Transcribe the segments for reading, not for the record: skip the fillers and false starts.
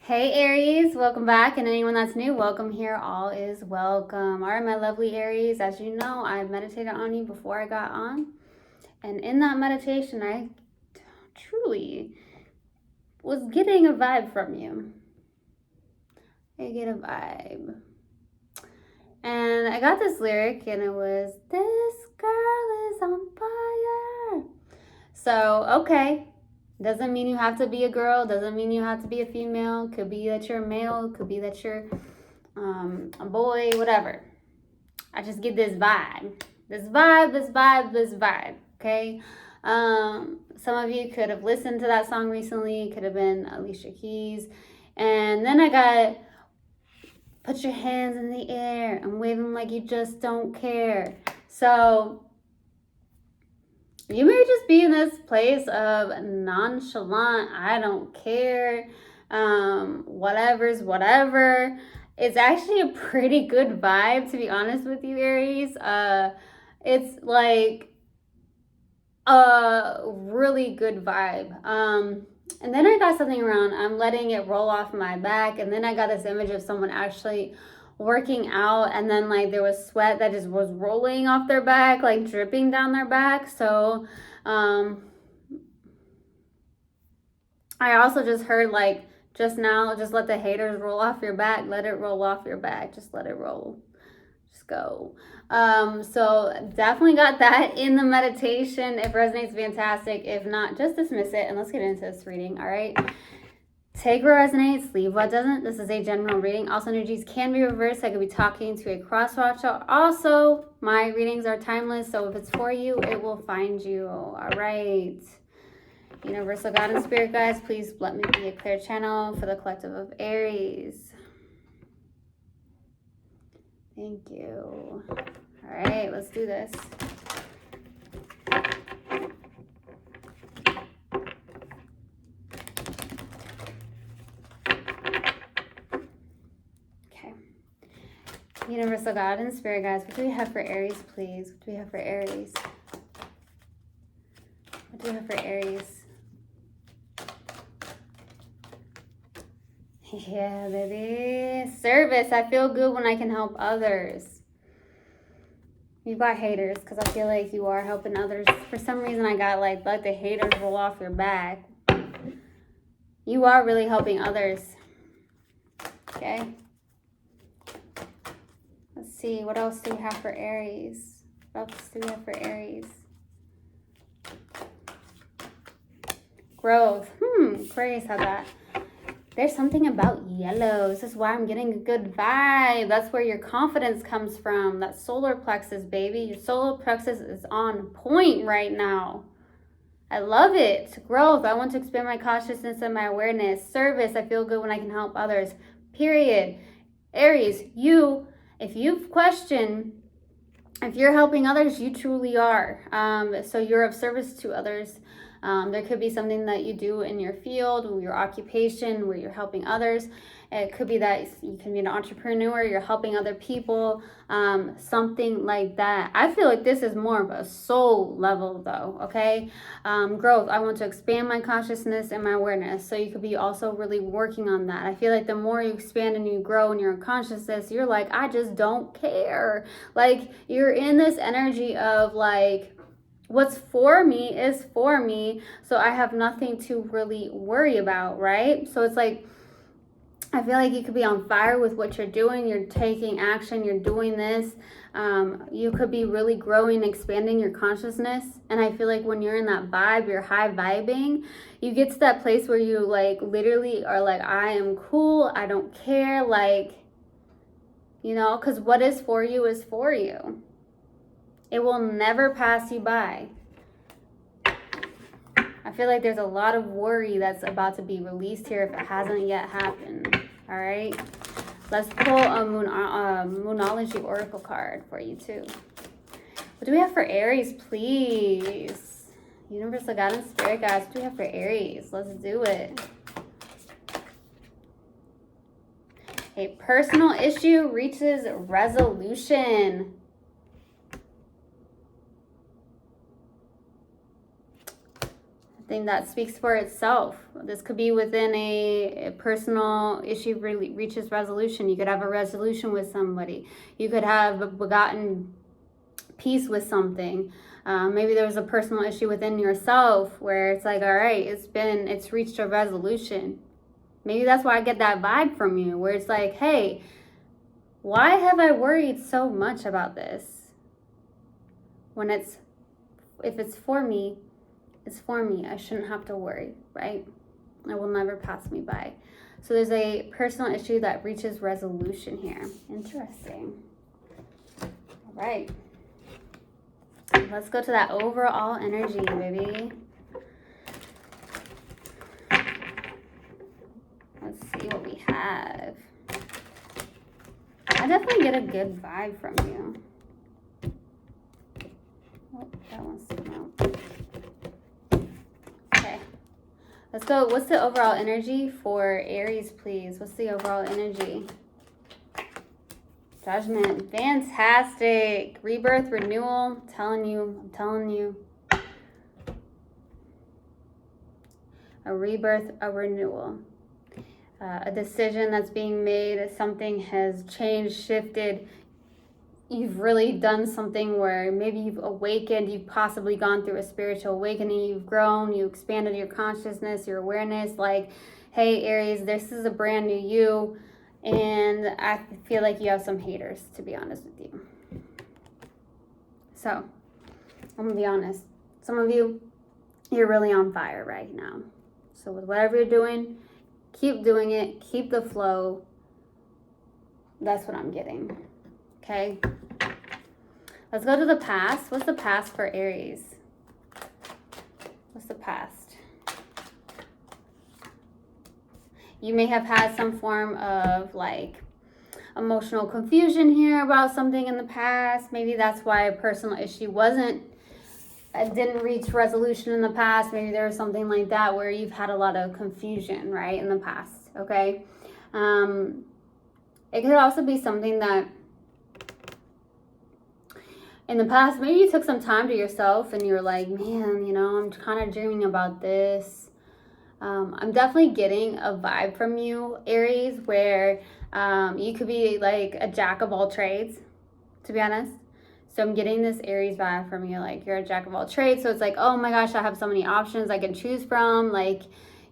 Hey Aries, welcome back, and anyone that's new, welcome here. All is welcome. All right, my lovely Aries, as you know, I meditated on you before I got on, and in that meditation, I truly was getting a vibe from you. I get a vibe. And I got this lyric, and it was, "This girl is on fire." So, okay. Doesn't mean you have to be a girl. Doesn't mean you have to be a female. Could be that you're a male. Could be that you're a boy, whatever. I just get this vibe. This vibe. Okay? Some of you could have listened to that song recently. Could have been Alicia Keys. And then I got, "Put your hands in the air and wave them like you just don't care." So you may just be in this place of nonchalant, I don't care, whatever's whatever. It's actually a pretty good vibe, to be honest with you, Aries. It's like a really good vibe. And then I got something around, I'm letting it roll off my back, and then I got this image of someone actually working out, and then like there was sweat that just was rolling off their back, like dripping down their back. So I also just heard, like, just now, just let the haters roll off your back. Let it roll off your back. Just let it roll. Just go. So definitely got that in the meditation. If resonates, fantastic. If not, just dismiss it and let's get into this reading. All right. Take what resonates, leave what doesn't. This is a general reading. Also, energies can be reversed. I could be talking to a crosswatch. Also, my readings are timeless, so if it's for you, it will find you. All right. Universal God and Spirit guides, please let me be a clear channel for the collective of Aries. Thank you. All right, let's do this. Universal God and Spirit guides, what do we have for Aries, please? What do we have for Aries? What do we have for Aries? Yeah, baby. Service. I feel good when I can help others. You've got haters because I feel like you are helping others. For some reason, I got like, let the haters roll off your back. You are really helping others. Okay? Let's see, what else do we have for Aries? What else do we have for Aries? Growth. Aquarius had that. There's something about yellow. This is why I'm getting a good vibe. That's where your confidence comes from. That solar plexus, baby. Your solar plexus is on point right now. I love it. Growth. I want to expand my consciousness and my awareness. Service. I feel good when I can help others. Period. Aries, if you've questioned if you're helping others, you truly are. So you're of service to others. There could be something that you do in your field, or your occupation, where you're helping others. It could be that you can be an entrepreneur, you're helping other people, something like that. I feel like this is more of a soul level though, okay? Growth, I want to expand my consciousness and my awareness. So you could be also really working on that. I feel like the more you expand and you grow in your consciousness, you're like, I just don't care. Like, you're in this energy of like, what's for me is for me, so I have nothing to really worry about, right? So it's like, I feel like you could be on fire with what you're doing. You're taking action. You're doing this. You could be really growing, expanding your consciousness. And I feel like when you're in that vibe, you're high vibing, you get to that place where you like literally are like, I am cool. I don't care. Like, because what is for you is for you. It will never pass you by. I feel like there's a lot of worry that's about to be released here if it hasn't yet happened. All right. Let's pull a Moonology Oracle card for you too. What do we have for Aries, please? Universal God and Spirit guides, what do we have for Aries? Let's do it. A personal issue reaches resolution. something that speaks for itself. This could be within a personal issue really reaches resolution. You could have a resolution with somebody. You could have gotten peace with something. Maybe there was a personal issue within yourself where it's like, all right, it's reached a resolution. Maybe that's why I get that vibe from you, where it's like, hey, why have I worried so much about this? When if it's for me, it's for me. I shouldn't have to worry, right? It will never pass me by. So there's a personal issue that reaches resolution here. Interesting. All right. Let's go to that overall energy, baby. Let's see what we have. I definitely get a good vibe from you. Oh, that wants to come out. Okay. Let's go. What's the overall energy for Aries, please? What's the overall energy? Judgment. Fantastic. Rebirth, renewal. I'm telling you. A rebirth, a renewal. A decision that's being made. Something has changed, shifted. You've really done something where maybe you've awakened. You've possibly gone through a spiritual awakening. You've grown. You expanded your consciousness, your awareness. Like, hey, Aries, this is a brand new you. And I feel like you have some haters, to be honest with you. So, I'm going to be honest. Some of you, you're really on fire right now. So with whatever you're doing, keep doing it. Keep the flow. That's what I'm getting. Okay? Let's go to the past. What's the past for Aries? What's the past? You may have had some form of like emotional confusion here about something in the past. Maybe that's why a personal issue didn't reach resolution in the past. Maybe there was something like that where you've had a lot of confusion, right, in the past, okay? It could also be something that in the past, maybe you took some time to yourself and you're like, man, I'm kind of dreaming about this. I'm definitely getting a vibe from you, Aries, where you could be like a jack of all trades, to be honest. So I'm getting this Aries vibe from you, like you're a jack of all trades. So it's like, oh my gosh, I have so many options I can choose from. Like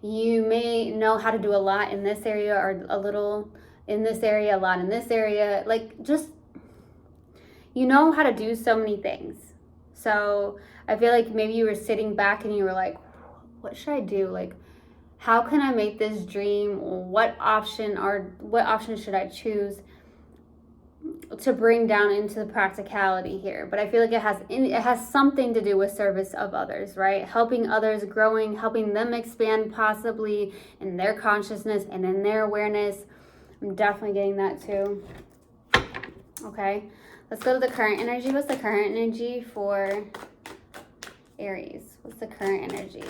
you may know how to do a lot in this area or a little in this area, a lot in this area. Like just, you know how to do so many things. So I feel like maybe you were sitting back and you were like, what should I do? Like, how can I make this dream? What option should I choose to bring down into the practicality here? But I feel like it has something to do with service of others, right? Helping others, growing, helping them expand possibly in their consciousness and in their awareness. I'm definitely getting that too. Okay, let's go to the current energy. What's the current energy for Aries? What's the current energy?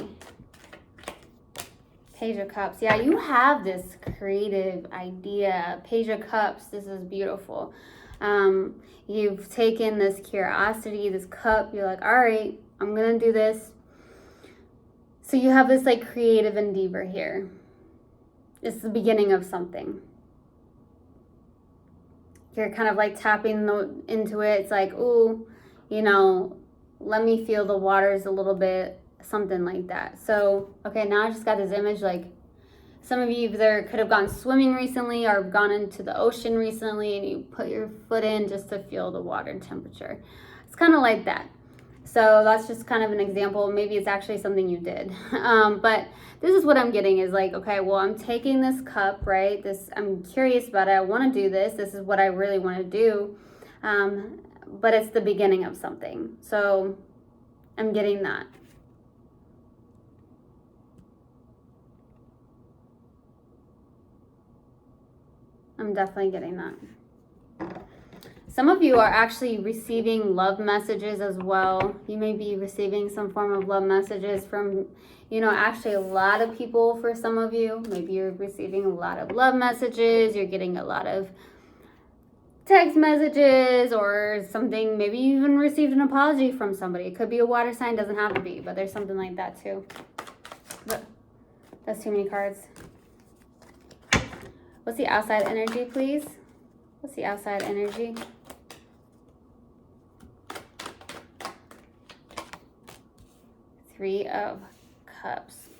Page of Cups. Yeah, you have this creative idea. Page of Cups. This is beautiful. You've taken this curiosity, this cup. You're like, all right, I'm going to do this. So you have this like creative endeavor here. It's the beginning of something. You're kind of like tapping into it. It's like, ooh, let me feel the waters a little bit. Something like that. So, okay, now I just got this image, like some of you either could have gone swimming recently or gone into the ocean recently and you put your foot in just to feel the water temperature. It's kind of like that. So that's just kind of an example. Maybe it's actually something you did. But this is what I'm getting is like, okay, well, I'm taking this cup, right? I'm curious about it. I want to do this. This is what I really want to do. But it's the beginning of something. So I'm getting that. I'm definitely getting that. Some of you are actually receiving love messages as well. You may be receiving some form of love messages from, actually a lot of people for some of you. Maybe you're receiving a lot of love messages. You're getting a lot of text messages or something. Maybe you even received an apology from somebody. It could be a water sign. Doesn't have to be, but there's something like that too. That's too many cards. What's the outside energy, please? What's the outside energy? Three of Cups.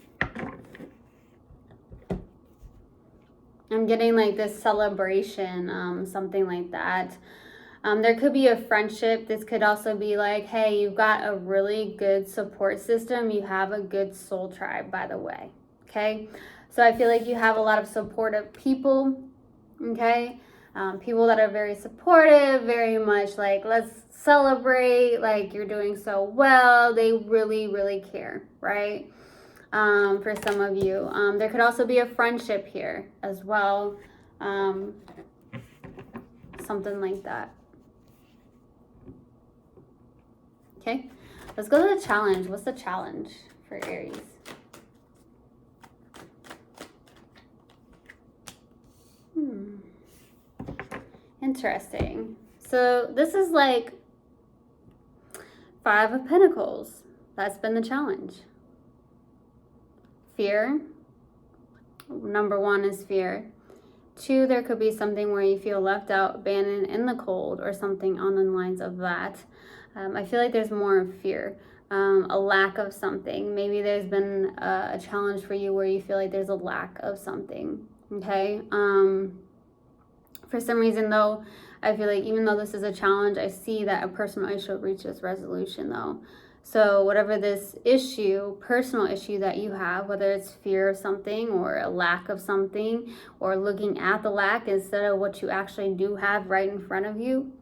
I'm getting like this celebration, something like that. There could be a friendship. This could also be like, hey, you've got a really good support system. You have a good soul tribe, by the way. Okay. So I feel like you have a lot of supportive people. Okay. People that are very supportive, very much like, let's celebrate, like you're doing so well. They really, really care, right? For some of you. There could also be a friendship here as well. Something like that. Okay, let's go to the challenge. What's the challenge for Aries? Interesting. So this is like 5 of Pentacles. That's been the challenge. Fear. Number 1 is fear. 2, there could be something where you feel left out, abandoned, in the cold, or something on the lines of that. I feel like there's more of fear, a lack of something. Maybe there's been a challenge for you where you feel like there's a lack of something, okay? For some reason, though, I feel like even though this is a challenge, I see that a personal issue reaches resolution, though. So whatever this issue, personal issue that you have, whether it's fear of something or a lack of something, or looking at the lack instead of what you actually do have right in front of you,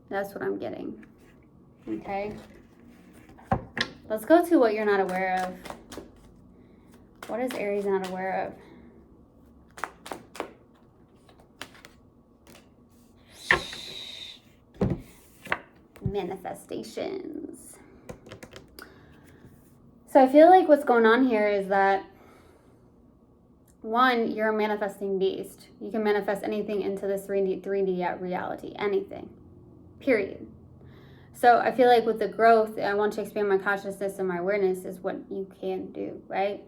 that's what I'm getting. Okay. Let's go to what you're not aware of. What is Aries not aware of? Manifestations. So I feel like what's going on here is that, 1, you're a manifesting beast. You can manifest anything into this 3D reality, anything, period. So I feel like with the growth, I want to expand my consciousness and my awareness is what you can do, right?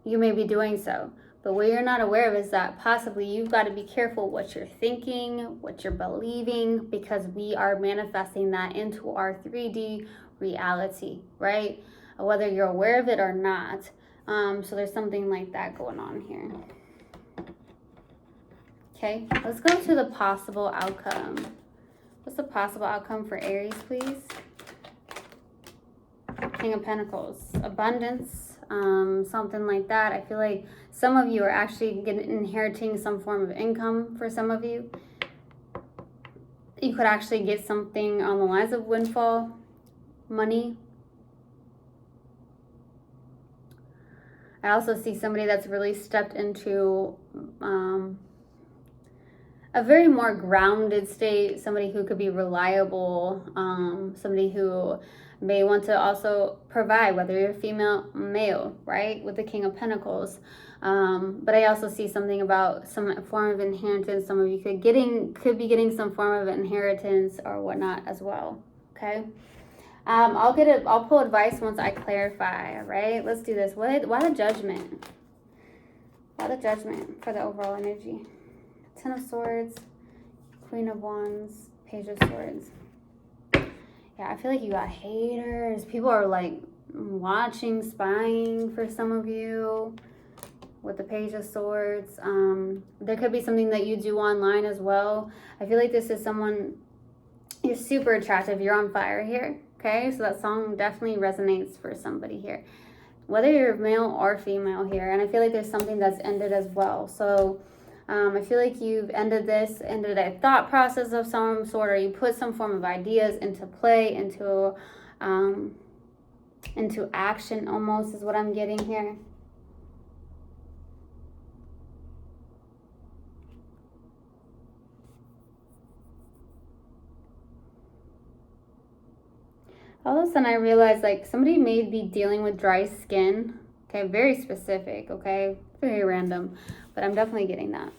You may be doing so. But what you're not aware of is that possibly you've got to be careful what you're thinking, what you're believing, because we are manifesting that into our 3D reality, right? Whether you're aware of it or not. So there's something like that going on here. Okay, let's go to the possible outcome. What's the possible outcome for Aries, please? King of Pentacles, abundance, something like that. I feel like some of you are actually inheriting some form of income for some of you. You could actually get something on the lines of windfall money. I also see somebody that's really stepped into a very more grounded state, somebody who could be reliable, somebody who may want to also provide, whether you're female, male, right, with the King of Pentacles. But I also see something about some form of inheritance. Some of you could be getting some form of inheritance or whatnot as well, okay? I'll pull advice once I clarify, all right? Let's do this. Why the Judgment? Why the Judgment for the overall energy? 10 of Swords, Queen of Wands, Page of Swords. Yeah, I feel like you got haters. People are like watching, spying for some of you with the Page of Swords. There could be something that you do online as well. I feel like this is someone, you're super attractive. You're on fire here, okay? So that song definitely resonates for somebody here, whether you're male or female here. And I feel like there's something that's ended as well. So I feel like you've ended a thought process of some sort, or you put some form of ideas into play, into action almost is what I'm getting here. All of a sudden I realized like somebody may be dealing with dry skin. Okay, very specific, okay? Very random, but I'm definitely getting that.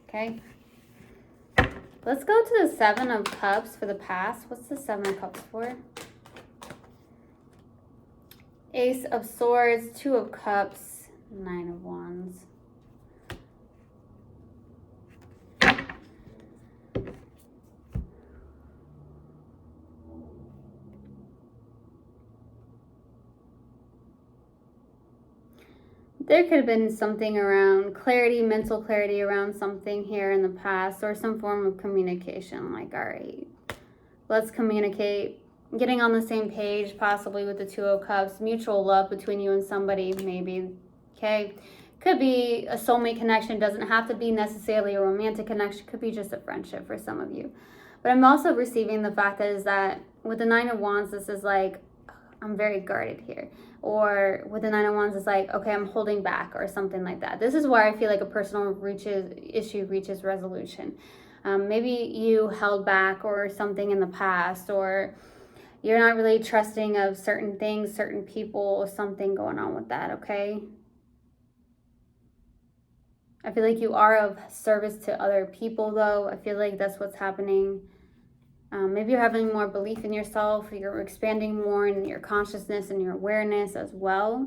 Okay. Let's go to the 7 of Cups for the past. What's the 7 of Cups for? Ace of Swords, Two of Cups, Nine of Wands. There could have been something around clarity, mental clarity around something here in the past, or some form of communication. Like, all right, let's communicate. Getting on the same page, possibly with the Two of Cups. Mutual love between you and somebody, maybe. Okay. Could be a soulmate connection. Doesn't have to be necessarily a romantic connection. Could be just a friendship for some of you. But I'm also receiving the fact that is that with the Nine of Wands, this is like, I'm very guarded here. Or with the Nine of Wands, it's like, okay, I'm holding back or something like that. This is where I feel like a personal issue reaches resolution. Maybe you held back or something in the past, or you're not really trusting of certain things, certain people, something going on with that, okay? I feel like you are of service to other people, though. I feel like that's what's happening. Maybe you're having more belief in yourself. You're expanding more in your consciousness and your awareness as well.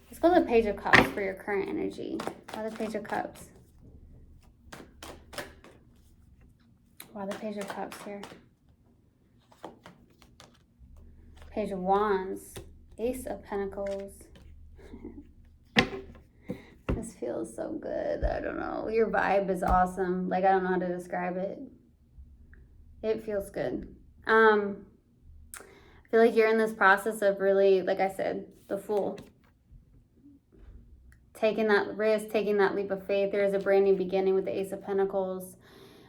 Let's go to the Page of Cups for your current energy. Why the Page of Cups? Why the Page of Cups here? Page of Wands. Ace of Pentacles. This feels so good. I don't know. Your vibe is awesome. Like, I don't know how to describe it. It feels good. I feel like you're in this process of really, like I said, the Fool. Taking that risk, taking that leap of faith. There is a brand new beginning with the Ace of Pentacles.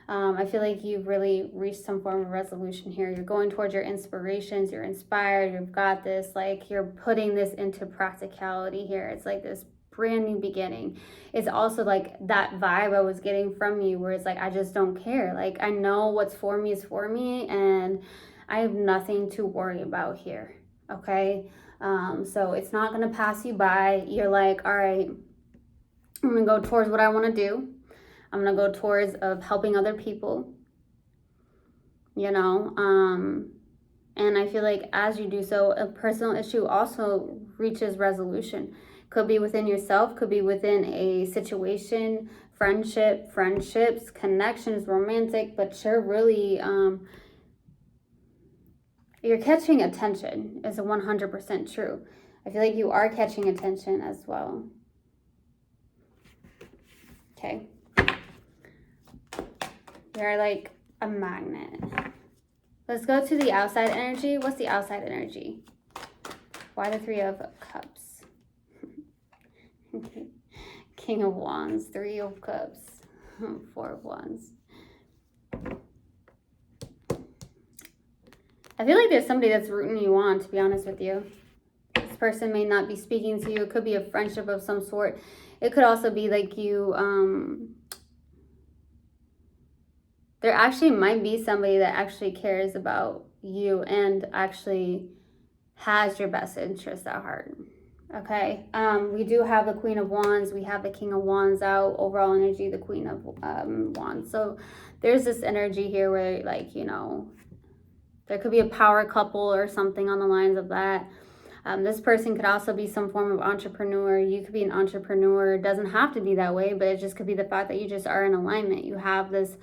I feel like you've really reached some form of resolution here. You're going towards your inspirations. You're inspired. You've got this. Like, you're putting this into practicality here. It's like this brand new beginning. It's also like that vibe I was getting from you where it's like, I just don't care. Like, I know what's for me is for me, and I have nothing to worry about here. Okay. So it's not going to pass you by. You're like, all right, I'm going to go towards what I want to do. I'm going to go towards of helping other people, you know, and I feel like as you do so, a personal issue also reaches resolution. Could be within yourself, could be within a situation, friendships, connections, romantic, but you're really, you're catching attention is 100% true. I feel like you are catching attention as well. Okay. You're like a magnet. Let's go to the outside energy. What's the outside energy? Why the Three of Cups? King of Wands, Three of Cups, Four of Wands. I feel like there's somebody that's rooting you on, to be honest with you. This person may not be speaking to you. It could be a friendship of some sort. It could also be like you, there actually might be somebody that actually cares about you and actually has your best interest at heart. Okay, we do have the Queen of Wands. We have the King of Wands out. Overall energy, the Queen of Wands. So there's this energy here where, like, you know, there could be a power couple or something on the lines of that. This person could also be some form of entrepreneur. You could be an entrepreneur. It doesn't have to be that way, but it just could be the fact that you just are in alignment. You have this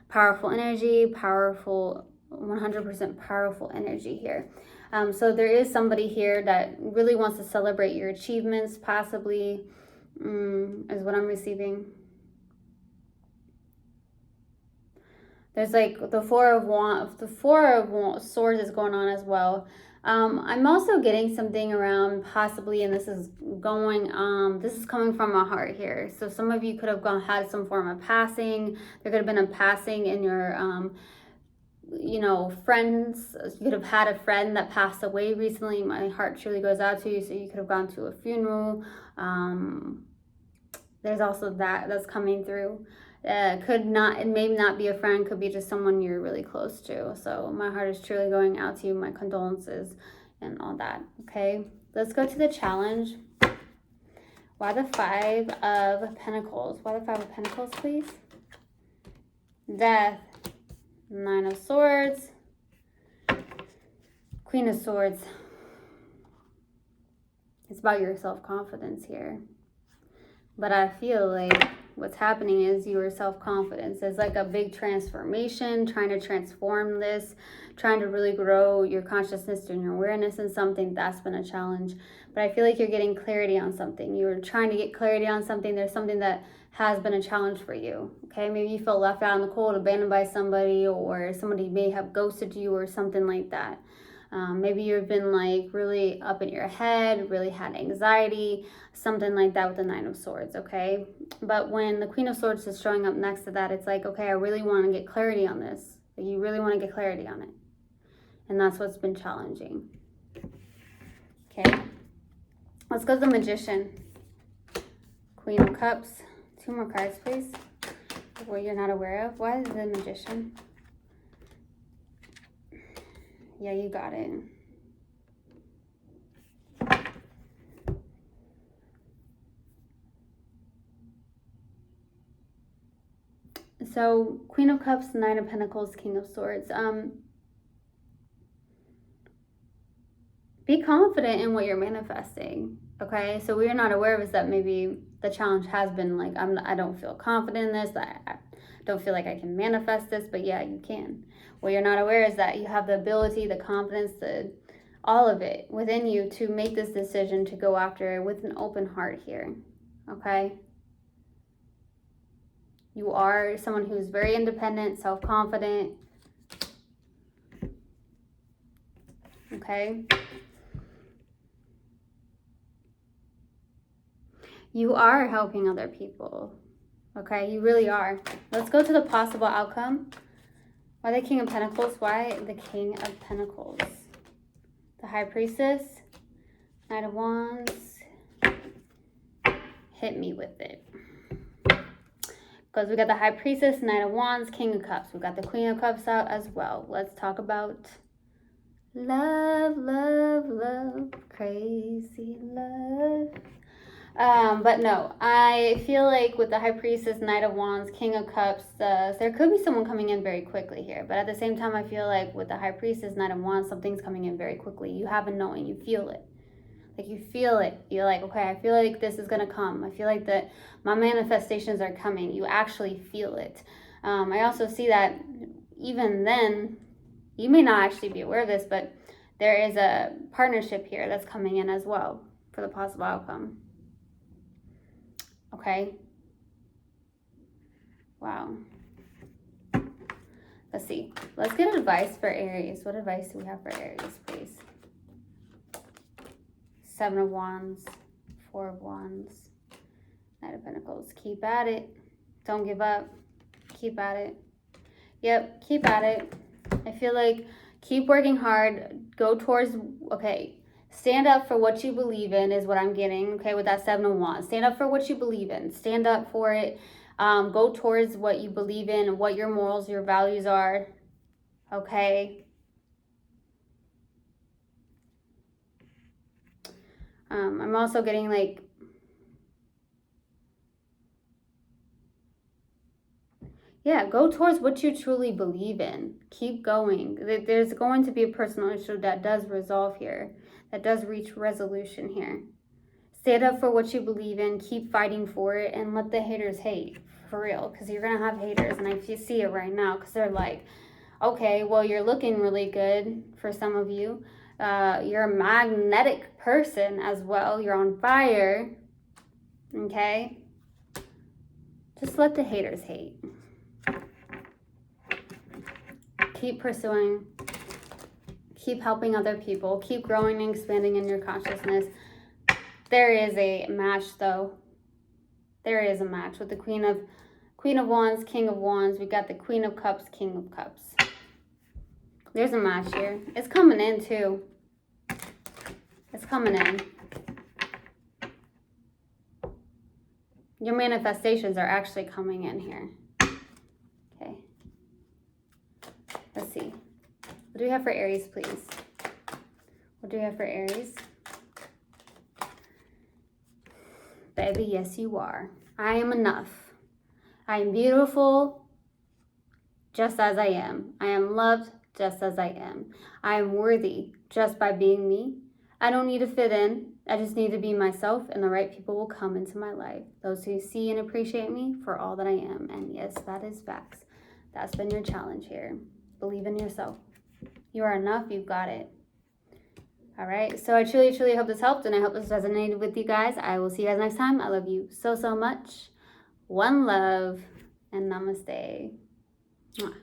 powerful energy, powerful, 100% powerful energy here. So there is somebody here that really wants to celebrate your achievements, possibly, is what I'm receiving. There's like the Four of Swords is going on as well. I'm also getting something around possibly, and this is coming from my heart here. So some of you could have had some form of passing. There could have been a passing in your, you know, friends. You could have had a friend that passed away recently. My heart truly goes out to you. So you could have gone to a funeral. There's also that's coming through. It may not be a friend, could be just someone you're really close to. So my heart is truly going out to you, my condolences and all that. Okay, let's go to the challenge. Why the Five of Pentacles? Why the Five of Pentacles, please? Death, Nine of Swords, Queen of Swords. It's about your self-confidence here. But I feel like what's happening is your self-confidence. It's like a big transformation, trying to transform this, trying to really grow your consciousness and your awareness in something. That's been a challenge. But I feel like you're getting clarity on something. You're trying to get clarity on something. There's something that has been a challenge for you. Okay, maybe you feel left out in the cold, abandoned by somebody, or somebody may have ghosted you or something like that. Maybe you've been like really up in your head, really had anxiety, something like that with the Nine of Swords, okay? But when the Queen of Swords is showing up next to that, it's like, okay, I really want to get clarity on this. You really want to get clarity on it. And that's what's been challenging. Okay. Let's go to the Magician. Queen of Cups. 2 more cards, please. What you're not aware of. Why is the Magician? Yeah, you got it. So, Queen of Cups, Nine of Pentacles, King of Swords. Be confident in what you're manifesting, okay? So, what you're not aware of is that maybe the challenge has been like, I don't feel confident in this. I don't feel like I can manifest this, but yeah, you can. What you're not aware is that you have the ability, the confidence, all of it within you to make this decision to go after it with an open heart here, okay? You are someone who's very independent, self-confident, okay? You are helping other people, okay? You really are. Let's go to the possible outcome. Why the King of Pentacles? Why the King of Pentacles? The High Priestess, Knight of Wands. Hit me with it. Because we got the High Priestess, Knight of Wands, King of Cups. We got the Queen of Cups out as well. Let's talk about love, love, love, crazy love. But no, I feel like with the High Priestess, Knight of Wands, King of Cups, there could be someone coming in very quickly here. But at the same time, I feel like with the High Priestess, Knight of Wands, something's coming in very quickly. You have a knowing, you feel it. Like you feel it. You're like, okay, I feel like this is going to come. I feel like that my manifestations are coming. You actually feel it. I also see that even then, you may not actually be aware of this, but there is a partnership here that's coming in as well for the possible outcome. Okay. Wow. Let's see. Let's get advice for Aries. What advice do we have for Aries, please? 7 of Wands, 4 of Wands, Knight of Pentacles. Keep at it. Don't give up. Keep at it. Yep, keep at it. I feel like keep working hard. Go towards, okay, stand up for what you believe in is what I'm getting, okay, with that 7 of Wands. Stand up for what you believe in. Stand up for it. Go towards what you believe in and what your morals, your values are, okay? I'm also getting like, yeah, go towards what you truly believe in. Keep going. There's going to be a personal issue that does resolve here, that does reach resolution here. Stand up for what you believe in. Keep fighting for it and let the haters hate, for real, because you're going to have haters. And I see it right now because they're like, okay, well, you're looking really good for some of you. You're a magnetic person as well. You're on fire. Okay? Just let the haters hate. Keep pursuing. Keep helping other people. Keep growing and expanding in your consciousness. There is a match, though. There is a match with the Queen of Wands, King of Wands. We got the Queen of Cups, King of Cups. There's a match here. It's coming in, too. It's coming in. Your manifestations are actually coming in here. Okay. Let's see. What do we have for Aries, please? What do we have for Aries? Baby, yes, you are. I am enough. I am beautiful just as I am. I am loved just as I am. I am worthy just by being me. I don't need to fit in. I just need to be myself, and the right people will come into my life. Those who see and appreciate me for all that I am. And yes, that is facts. That's been your challenge here. Believe in yourself. You are enough. You've got it. All right. So I truly, truly hope this helped, and I hope this resonated with you guys. I will see you guys next time. I love you so, so much. One love, and namaste. Mwah.